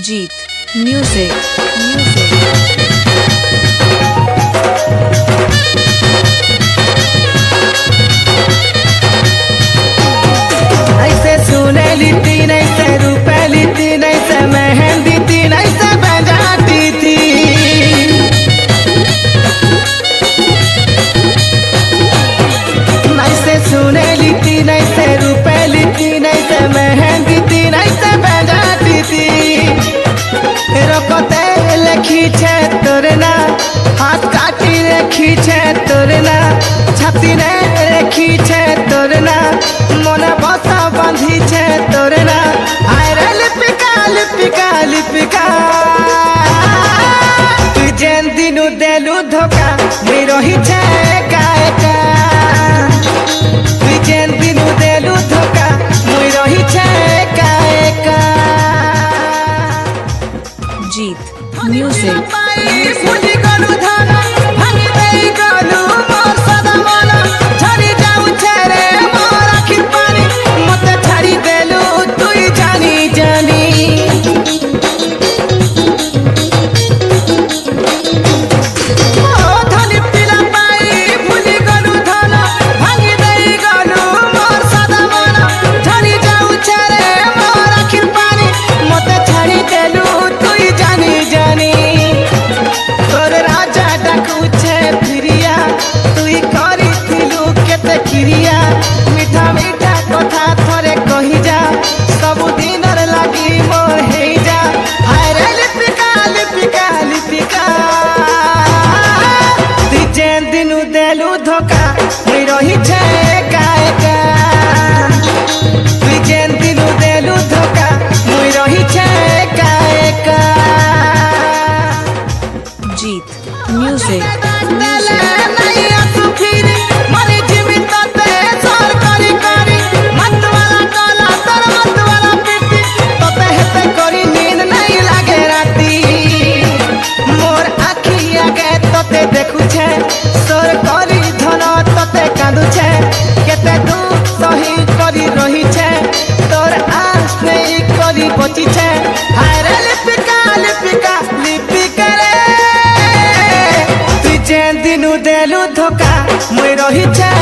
Jeet Music. ऐसे सुने लीती नहीं से रुपए लीती नहीं से मेहंदी थी नहीं से बजाती थी। ऐसे सुने लीती नहीं से रुपए लीती नहीं से मेहंदी थी नहीं से बजाती थी। रोकते लिखी छे तोरे ना हाथ काटी रेखी छे तोरे ना छाती ने रेखी छे तोरे ना मन बसा बांधी छे तोरे ना आयरे लिपिका लिपिका लिपिका तू जेन दिनु देलु धोखा नहीं रही छे एका एका। तू जेन दिनु देलु धोखा नहीं रही छे एका एका। Jeet Music. भूली गलु धाना भांगी देई गलु मोर सदा मना झड़ी जाऊ छे रे मोर आखि पानी मते छाड़ी देलु तुई जानी जानी। ओ धनी पिला पाई भूली गलु धाना भांगी देई गलु मोर सदा मना झड़ी जाऊ छे रे मोर आखि पानी मते छाड़ी देलु तुई जानी जानी। तोर राजा डाकू छे फिरिया तुई करी थिलु केते क्रिया मीठा मीठा कथा थोरे कहि जा सब दिन लागी मोर हेई जा। हाय रे लिपिका लिपिका लिपिका तू जेन दिनु देलु धोखा नहीं रही छे एका एका। तू जेन दिनु देलु धोखा नहीं रही छे एका एका। Jeet Music. देखु छे सोर करी धन तते कांदु छे केते तू सही करी रही छे तोर आस नहीं करी बची छे। हाय रे लिपिका लिपिका लिपिका रे तू जेन दिनु देलु धोखा मुई रही छे